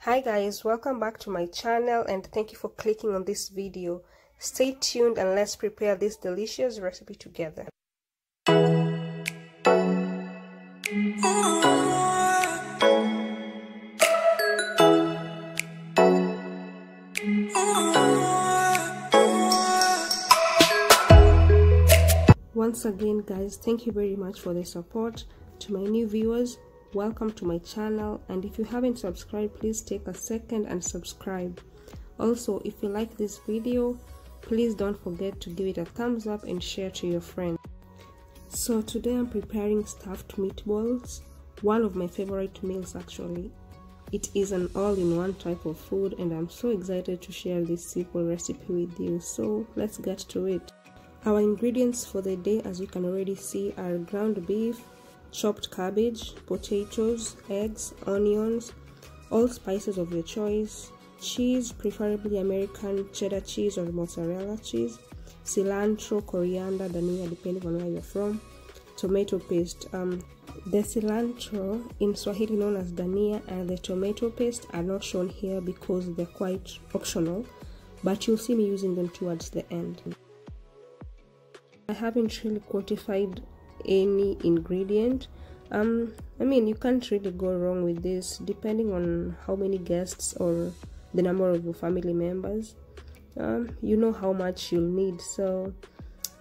Hi guys, welcome back to my channel and thank you for clicking on this video. Stay tuned and let's prepare this delicious recipe together. Once again guys, thank you very much for the support. To my new viewers, welcome to my channel, and if you haven't subscribed, please take a second and subscribe. Also, if you like this video, please don't forget to give it a thumbs up and share to your friends. So today I'm preparing stuffed meatballs, one of my favorite meals actually. It is an all-in-one type of food and I'm so excited to share this simple recipe with you. So let's get to it. Our ingredients for the day, as you can already see, are ground beef, chopped cabbage, potatoes, eggs, onions, all spices of your choice, cheese, preferably American cheddar cheese or mozzarella cheese, cilantro, coriander, dania, depending on where you're from, tomato paste. The cilantro, in Swahili known as dania, and the tomato paste are not shown here because they're quite optional, but you'll see me using them towards the end. I haven't really quantified any ingredient. I mean, you can't really go wrong with this depending on how many guests or the number of your family members. You know how much you'll need. So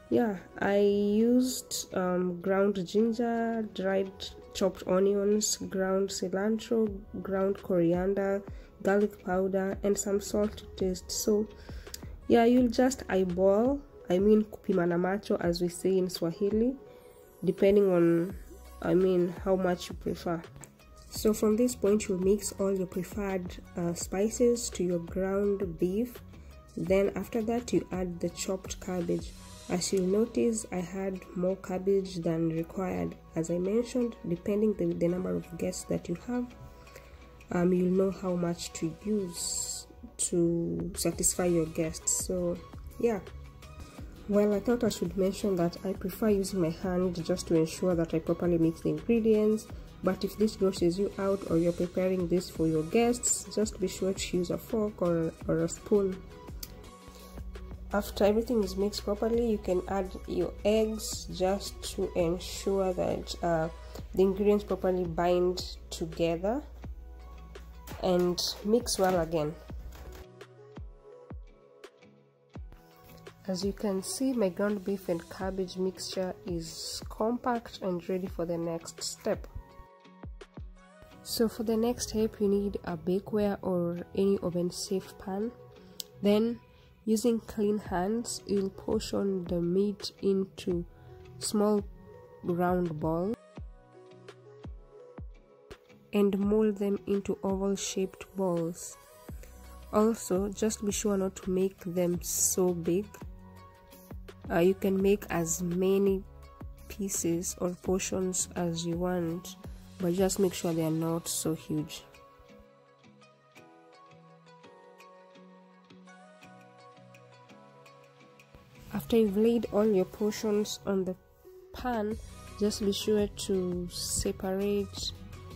yeah, I used ground ginger, dried chopped onions, ground cilantro, ground coriander, garlic powder, and some salt to taste. So yeah, you'll just eyeball, kupima na macho, as we say in Swahili, depending on how much you prefer. So from this point, you'll mix all your preferred spices to your ground beef. Then after that, you add the chopped cabbage. As you'll notice, I had more cabbage than required. As I mentioned, depending the number of guests that you have, you'll know how much to use to satisfy your guests. So yeah. Well, I thought I should mention that I prefer using my hand just to ensure that I properly mix the ingredients. But if this grosses you out or you're preparing this for your guests, just be sure to use a fork or a spoon. After everything is mixed properly, you can add your eggs just to ensure that the ingredients properly bind together, and mix well again. As you can see, my ground beef and cabbage mixture is compact and ready for the next step. So for the next step, you need a bakeware or any oven safe pan. Then, using clean hands, you'll portion the meat into small round balls and mold them into oval shaped balls. Also, just be sure not to make them so big. You can make as many pieces or portions as you want, but just make sure they are not so huge. After you've laid all your portions on the pan, just be sure to separate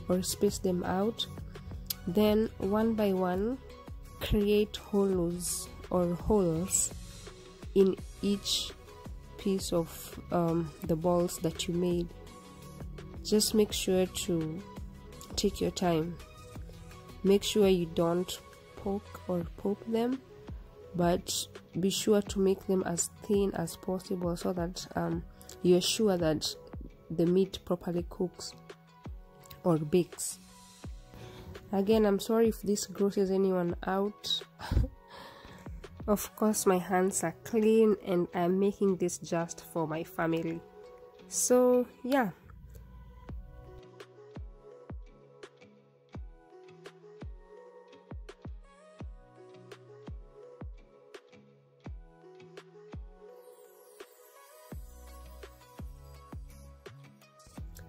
or space them out. Then one by one, create holes in each piece of the balls that you made. Just make sure to take your time. Make sure you don't poke or pop them, but be sure to make them as thin as possible so that you're sure that the meat properly cooks or bakes. Again, I'm sorry if this grosses anyone out. Of course, my hands are clean and I'm making this just for my family. So yeah.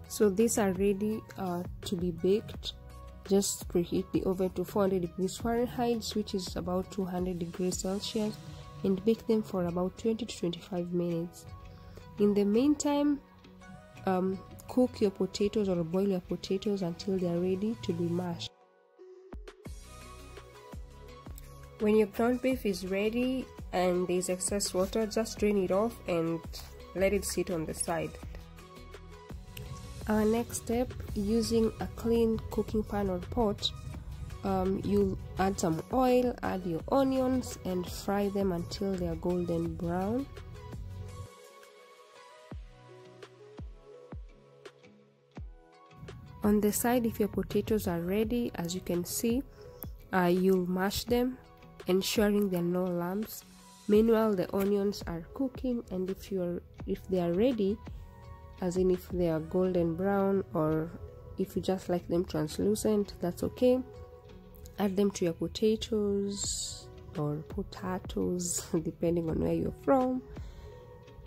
So these are ready to be baked. Just preheat the oven to 400 degrees Fahrenheit, which is about 200 degrees Celsius, and bake them for about 20 to 25 minutes. In the meantime, cook your potatoes or boil your potatoes until they are ready to be mashed. When your ground beef is ready and there's excess water, just drain it off and let it sit on the side. Our next step, using a clean cooking pan or pot, you'll add some oil, add your onions and fry them until they are golden brown. On the side, if your potatoes are ready, as you can see, you'll mash them, ensuring there are no lumps. Meanwhile, the onions are cooking, and if they are ready, as in if they are golden brown, or if you just like them translucent, that's okay. Add them to your potatoes or potatoes depending on where you're from,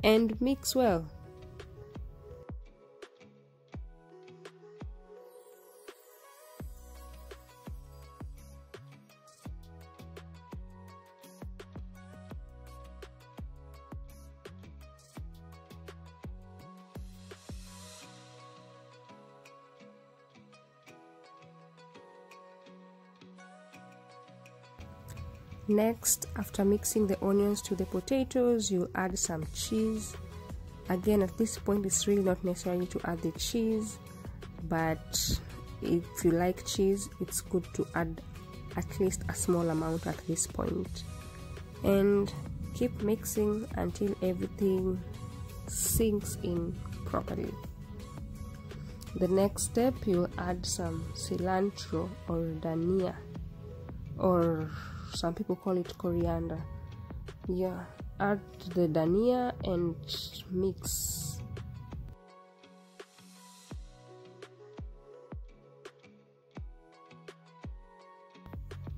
and mix well. Next, after mixing the onions to the potatoes, you add some cheese. Again, at this point, it's really not necessary to add the cheese, but if you like cheese, it's good to add at least a small amount at this point. And keep mixing until everything sinks in properly. The next step, you'll add some cilantro or dania, or some people call it coriander. Yeah, add the dania and mix.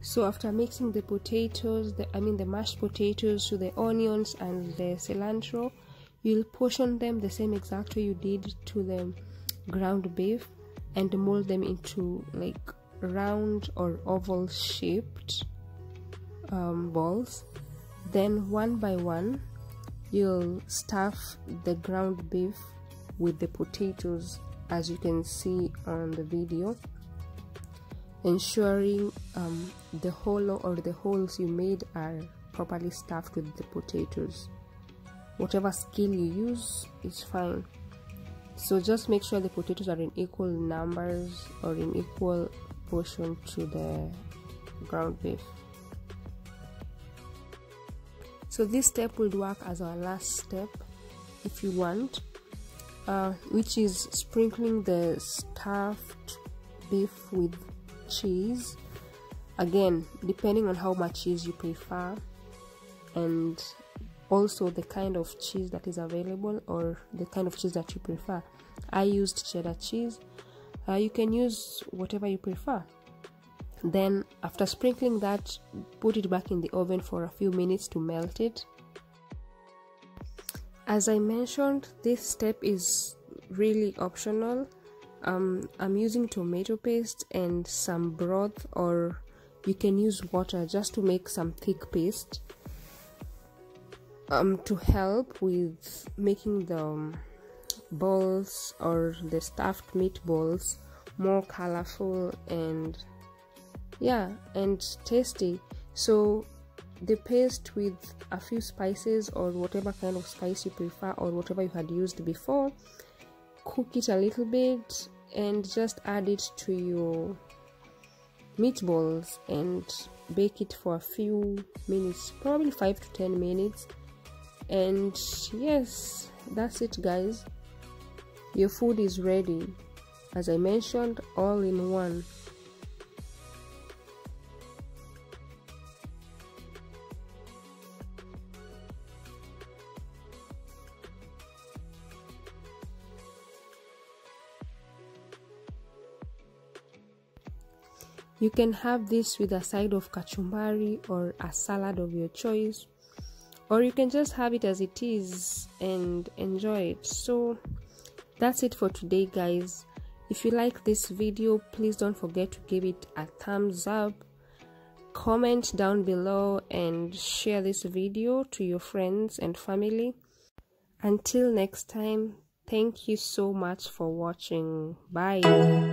So after mixing the potatoes, the mashed potatoes to the onions and the cilantro, you'll portion them the same exact way you did to the ground beef and mold them into like round or oval shaped balls. Then one by one, you'll stuff the ground beef with the potatoes, as you can see on the video, ensuring the hollow or the holes you made are properly stuffed with the potatoes. Whatever scale you use is fine. So just make sure the potatoes are in equal numbers or in equal portion to the ground beef. So this step will work as our last step if you want, which is sprinkling the stuffed beef with cheese. Again, depending on how much cheese you prefer and also the kind of cheese that is available or the kind of cheese that you prefer. I used cheddar cheese. You can use whatever you prefer. Then after sprinkling that, put it back in the oven for a few minutes to melt it. As I mentioned, this step is really optional. I'm using tomato paste and some broth, or you can use water just to make some thick paste to help with making the balls or the stuffed meatballs more colorful and tasty. So the paste with a few spices or whatever kind of spice you prefer or whatever you had used before, cook it a little bit and just add it to your meatballs and bake it for a few minutes, probably 5 to 10 minutes. And yes, that's it guys, your food is ready, as I mentioned, all in one. You can have this with a side of kachumbari or a salad of your choice, or you can just have it as it is and enjoy it. So that's it for today guys. If you like this video, please don't forget to give it a thumbs up, comment down below and share this video to your friends and family. Until next time, thank you so much for watching. Bye.